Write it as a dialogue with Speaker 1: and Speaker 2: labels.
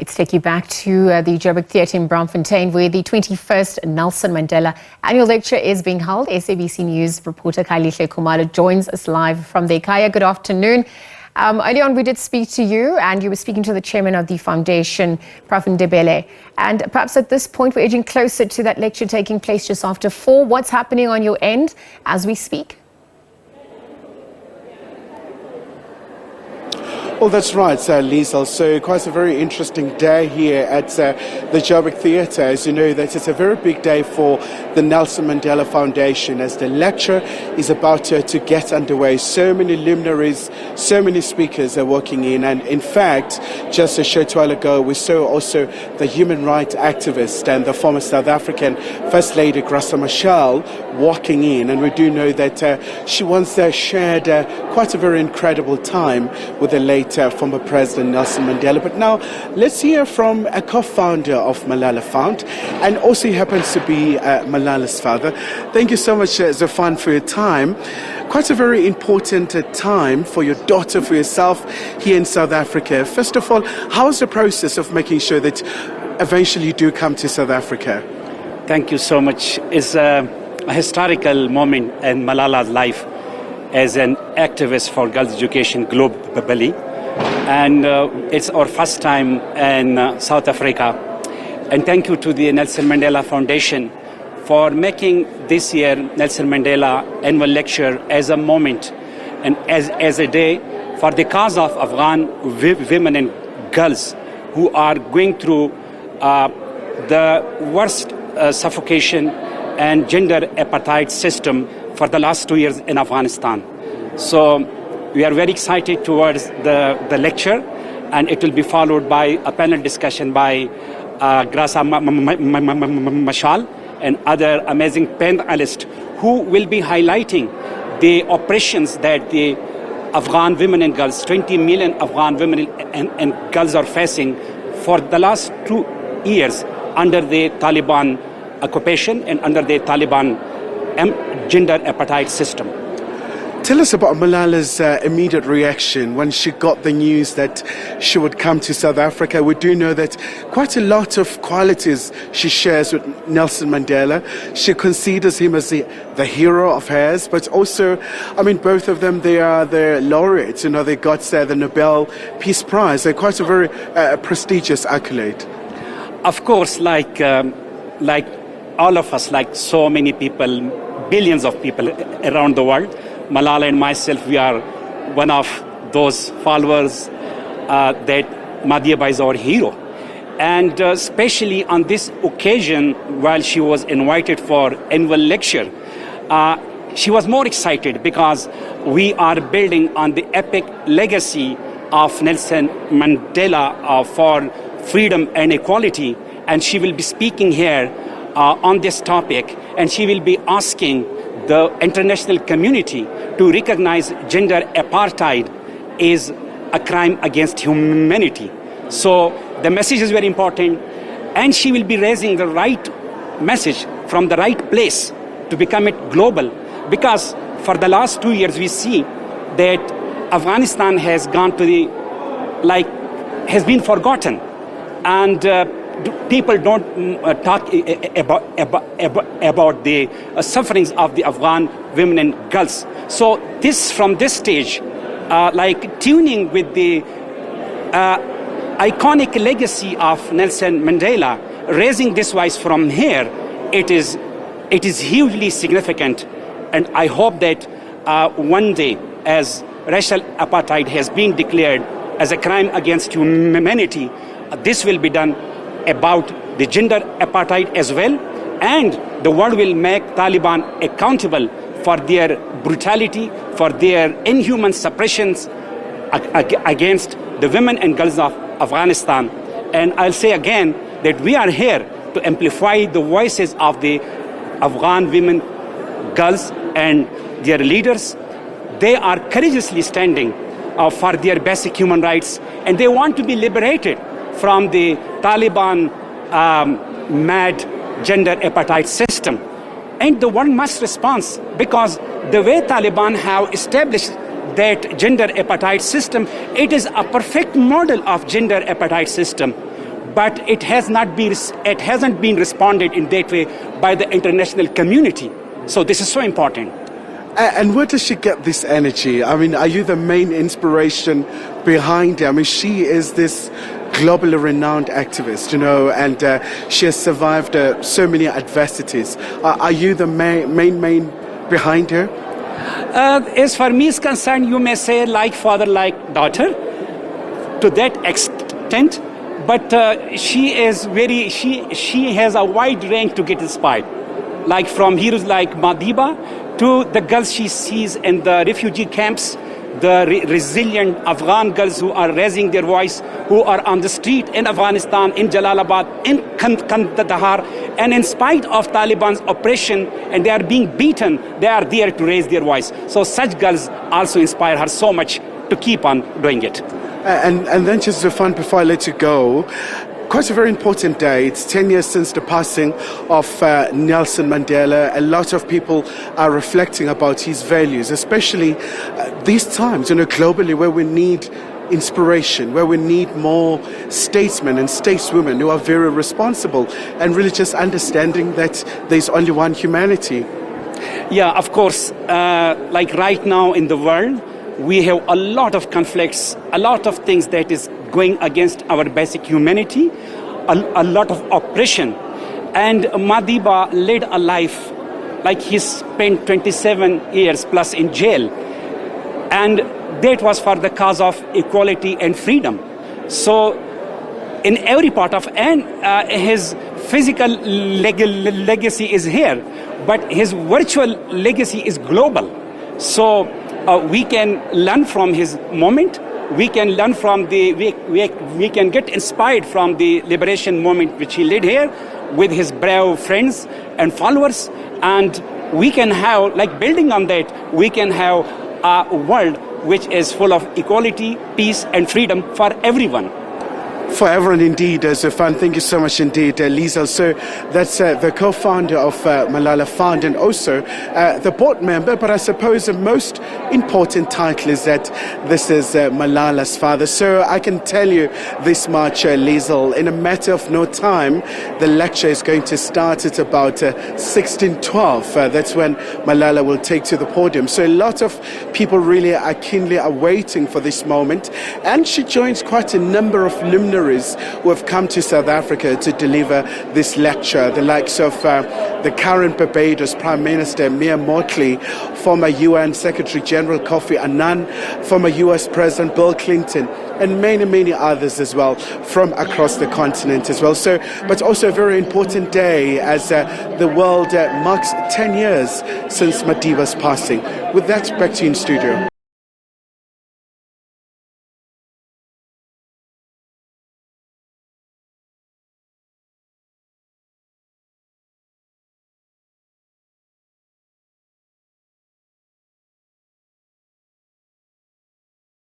Speaker 1: Let's take you back to the Joburg Theatre in Braamfontein, where the 21st Nelson Mandela annual lecture is being held. SABC News reporter Khayelihle Khumalo joins us live from there. Kaya, good afternoon. Earlier on, we did speak to you, and you were speaking to the chairman of the foundation, Braamfontein. And perhaps at this point, we're edging closer to that lecture taking place just after 4. What's happening on your end as we speak?
Speaker 2: Well, that's right, Liesl. So quite a very interesting day here at the Joburg Theatre. As you know, that it's a very big day for the Nelson Mandela Foundation as the lecture is about to get underway. So many luminaries, so many speakers are walking in. And in fact, just a short while ago, we saw also the human rights activist and the former South African First Lady, Graça Machel, walking in. And we do know that she once shared quite a very incredible time with the late former President Nelson Mandela. But now let's hear from a co-founder of Malala Fund, and also he happens to be Malala's father. Thank you so much, Zafan, for your time. Quite a very important time for your daughter, for yourself here in South Africa. First of all, how is the process of making sure that eventually you do come to South Africa?
Speaker 3: Thank you so much. It's a historical moment in Malala's life as an activist for girls' education globally. And it's our first time in South Africa. And thank you to the Nelson Mandela Foundation for making this year Nelson Mandela annual lecture as a moment and as a day for the cause of Afghan women and girls who are going through the worst suffocation and gender apartheid system for the last 2 years in Afghanistan. So we are very excited towards the lecture, and it will be followed by a panel discussion by Graça Machel and other amazing panelists who will be highlighting the oppressions that the Afghan women and girls, 20 million Afghan women and girls are facing for the last 2 years under the Taliban occupation and under the Taliban gender apartheid system.
Speaker 2: Tell us about Malala's immediate reaction when she got the news that she would come to South Africa. We do know that quite a lot of qualities she shares with Nelson Mandela. She considers him as the hero of hers, but also, I mean, both of them, they are the laureates. You know, they got the Nobel Peace Prize. They're quite a very prestigious accolade.
Speaker 3: Of course, like all of us, like so many people, billions of people around the world, Malala and myself, we are one of those followers that Madiba is our hero. And especially on this occasion, while she was invited for annual lecture, she was more excited because we are building on the epic legacy of Nelson Mandela for freedom and equality. And she will be speaking here on this topic, and she will be asking the international community to recognize gender apartheid is a crime against humanity. So the message is very important, and she will be raising the right message from the right place to become it global. Because for the last 2 years, we see that Afghanistan has gone to the, has been forgotten. And people don't talk about the sufferings of the Afghan women and girls. So from this stage, tuning with the iconic legacy of Nelson Mandela, raising this voice from here, it is hugely significant. And I hope that one day, as racial apartheid has been declared as a crime against humanity, this will be done about the gender apartheid as well, and the world will make Taliban accountable for their brutality, for their inhuman suppressions against the women and girls of Afghanistan. And I'll say again that we are here to amplify the voices of the Afghan women, girls, and their leaders. They are courageously standing for their basic human rights, and they want to be liberated from the Taliban mad gender apartheid system. And the world must respond, because the way Taliban have established that gender apartheid system, it is a perfect model of gender apartheid system. but it hasn't been responded in that way by the international community. So this is so important.
Speaker 2: And where does she get this energy? I mean, are you the main inspiration behind her? I mean, she is this globally renowned activist, and she has survived so many adversities. Are you the main behind her?
Speaker 3: As far me is concerned, you may say like father, like daughter, to that extent. But she has a wide range to get inspired. Like from heroes like Madiba to the girls she sees in the refugee camps, the resilient Afghan girls who are raising their voice, who are on the street in Afghanistan, in Jalalabad, in Kandahar, and in spite of Taliban's oppression, and they are being beaten, they are there to raise their voice. So such girls also inspire her so much to keep on doing it.
Speaker 2: And then just for fun, before I let you go, quite a very important day. It's 10 years since the passing of Nelson Mandela. A lot of people are reflecting about his values, especially these times, globally, where we need inspiration, where we need more statesmen and stateswomen who are very responsible and really just understanding that there's only one humanity.
Speaker 3: Yeah, of course. Like right now in the world, we have a lot of conflicts, a lot of things that is going against our basic humanity, a lot of oppression. And Madiba led a life, like he spent 27 years plus in jail. And that was for the cause of equality and freedom. So in every part of, and his physical legacy is here, but his virtual legacy is global. So we can learn from his moment. We can learn from we can get inspired from the liberation moment which he led here with his brave friends and followers. And we can have, like building on that, we can have a world which is full of equality, peace and freedom for everyone.
Speaker 2: For everyone indeed, Zoufan. Thank you so much indeed, Liesl. So that's the co-founder of Malala Fund and also the board member. But I suppose the most important title is that this is Malala's father. So I can tell you this much, Liesl, in a matter of no time, the lecture is going to start at about 16:12. That's when Malala will take to the podium. So a lot of people really are keenly awaiting for this moment. And she joins quite a number of luminaries who have come to South Africa to deliver this lecture, the likes of the current Barbados Prime Minister Mia Mottley, former UN Secretary General Kofi Annan, former US President Bill Clinton, and many, many others as well from across the continent as well. So, but also a very important day as the world marks 10 years since Madiba's passing. With that, back to you in studio.